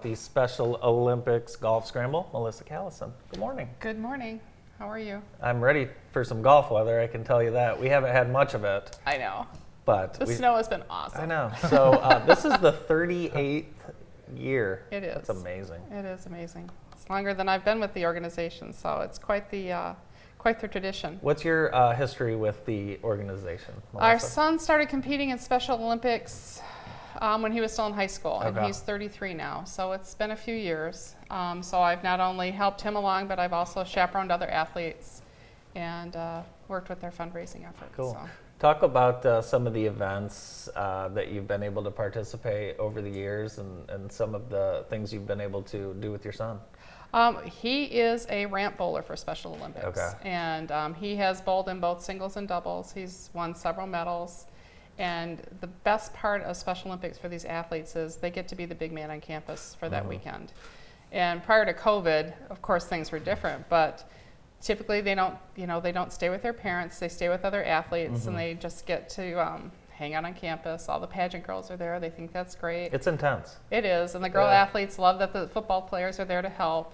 the Special Olympics Golf Scramble, Melissa Callison. Good morning. Good morning. How are you? I'm ready for some golf weather, I can tell you that. We haven't had much of it. I know. But the snow has been awesome. I know. So this is the 38th year. It is. It's amazing. It is amazing. It's longer than I've been with the organization, so it's quite the tradition. What's your history with the organization, Melissa? Our son started competing in Special Olympics when he was still in high school, and he's 33 now, so it's been a few years. So I've not only helped him along, but I've also chaperoned other athletes and worked with their fundraising efforts. Cool. So. Talk about some of the events that you've been able to participate over the years and some of the things you've been able to do with your son. He is a ramp bowler for Special Olympics, and he has bowled in both singles and doubles. He's won several medals, and the best part of Special Olympics for these athletes is they get to be the big man on campus for that weekend. And prior to COVID, of course, things were different, but typically they don't stay with their parents. They stay with other athletes, and they just get to hang out on campus. All the pageant girls are there. They think that's great. It's intense. It is, and the girl athletes love that the football players are there to help.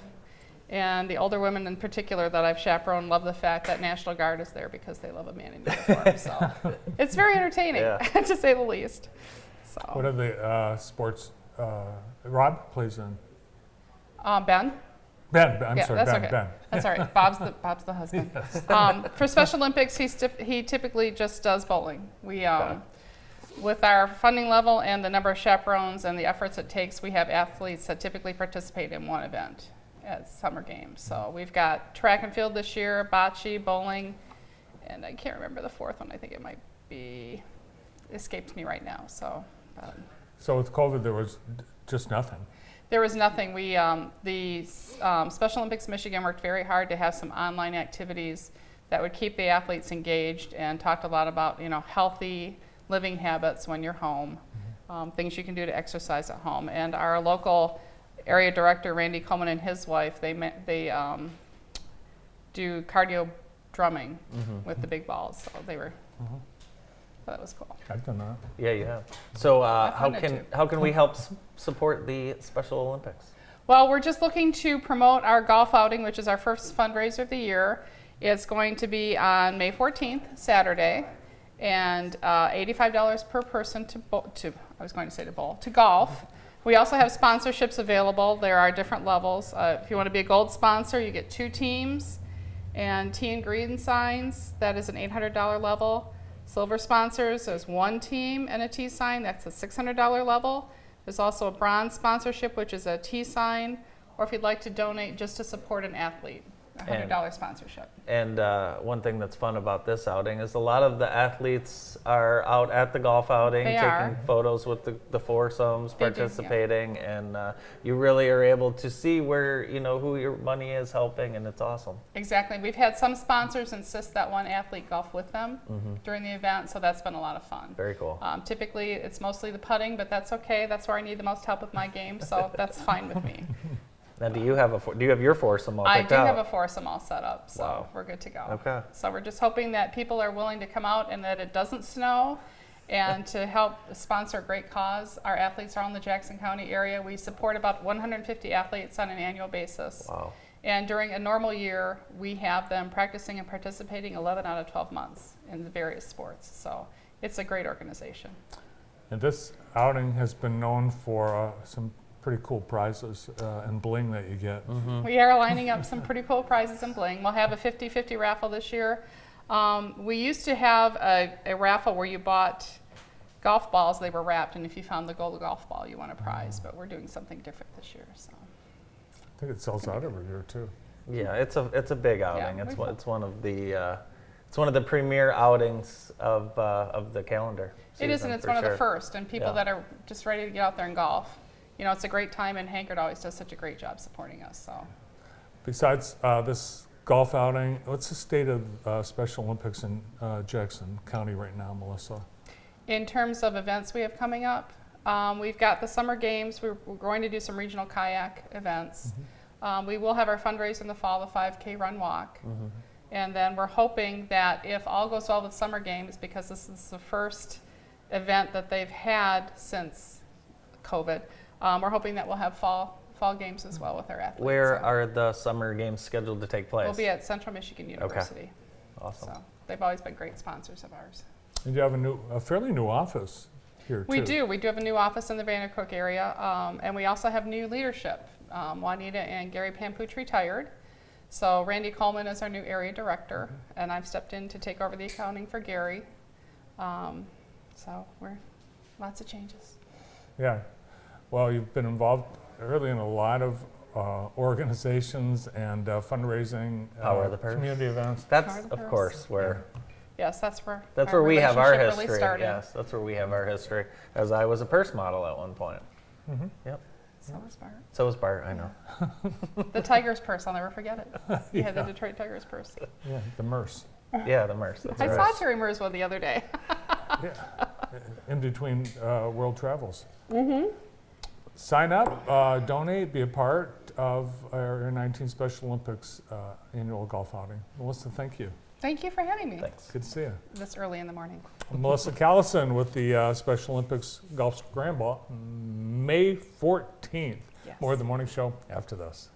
And the older women in particular that I've chaperoned love the fact that National Guard is there because they love a man in uniform. So it's very entertaining, to say the least. So. What are the sports Rob plays in? Ben. Ben, I'm sorry, that's Ben. Okay. Ben. That's all right. Bob's the husband. Yes. For Special Olympics, he typically just does bowling. We with our funding level and the number of chaperones and the efforts it takes, we have athletes that typically participate in one event at summer games. So we've got track and field this year, bocce, bowling, and I can't remember the fourth one. I think it might be escaped me right now. So. So with COVID, there was just nothing. There was nothing. We, the Special Olympics Michigan worked very hard to have some online activities that would keep the athletes engaged and talked a lot about, healthy living habits when you're home, things you can do to exercise at home. And our local area director, Randy Coleman, and his wife, they do cardio drumming with the big balls. So they were. So that was cool. I've done that. Yeah, you have. So how can we help support the Special Olympics? Well, we're just looking to promote our golf outing, which is our first fundraiser of the year. It's going to be on May 14th, Saturday, and $85 per person to golf. We also have sponsorships available. There are different levels. If you want to be a gold sponsor, you get 2 teams and tee and green signs. That is an $800 level. Silver sponsors, there's 1 team and a tee sign. That's a $600 level. There's also a bronze sponsorship, which is a tee sign, or if you'd like to donate just to support an athlete, a $100 sponsorship. And one thing that's fun about this outing is a lot of the athletes are out at the golf outing, taking photos with the foursomes, participating, and you really are able to see where, who your money is helping, and it's awesome. Exactly. We've had some sponsors insist that one athlete golf with them during the event, so that's been a lot of fun. Very cool. Typically, it's mostly the putting, but that's okay. That's where I need the most help with my game, so that's fine with me. Now, do you have your foursome all picked out? I do have a foursome all set up, so we're good to go. Okay. So we're just hoping that people are willing to come out and that it doesn't snow, and to help sponsor a great cause. Our athletes are in the Jackson County area. We support about 150 athletes on an annual basis. Wow. And during a normal year, we have them practicing and participating 11 out of 12 months in the various sports. So it's a great organization. And this outing has been known for some pretty cool prizes and bling that you get. We are lining up some pretty cool prizes and bling. We'll have a 50-50 raffle this year. We used to have a raffle where you bought golf balls. They were wrapped, and if you found the gold golf ball, you won a prize. But we're doing something different this year. So I think it sells out every year too. Yeah, it's a big outing. Yeah, it's one of the premier outings of the calendar. It is, and it's one of the first. And people that are just ready to get out there and golf. It's a great time, and Hankard always does such a great job supporting us. So, besides this golf outing, what's the state of Special Olympics in Jackson County right now, Melissa? In terms of events we have coming up, we've got the summer games. We're going to do some regional kayak events. We will have our fundraiser in the fall, the 5K run walk. And then we're hoping that if all goes well with summer games, because this is the first event that they've had since COVID, We're hoping that we'll have fall games as well with our athletes. Where are the summer games scheduled to take place? We'll be at Central Michigan University. Okay. Awesome. So they've always been great sponsors of ours. And you have a fairly new office here, We too. do. We do have a new office in the Vandercook area, and we also have new leadership. Juanita and Gary Pampuch retired. So Randy Coleman is our new area director, and I've stepped in to take over the accounting for Gary. So we're lots of changes. Yeah. Well, you've been involved really in a lot of organizations and fundraising, Power of the Purse. community events. That's, Power of the of Purse. course, where Yes, that's where we have our relationship history. really started. Yes, that's where we have our history. As I was a purse model at one point. Mm-hmm. Yep. So was Bart. So was Bart. I know. The Tiger's purse, I'll never forget it. You had the Yeah. Detroit Tiger's purse. Yeah, the MERS. Yeah, the Merce. That's I right. saw Terry Murs one the other day. Yeah. In between world travels. Mm-hmm. Sign up, donate, be a part of our 19 Special Olympics annual golf outing. Melissa, thank you. Thank you for having me Thanks. Good to see you. this early in the morning. Melissa Callison with the Special Olympics Golf Scramble, May 14th. Yes. More of the morning show after this.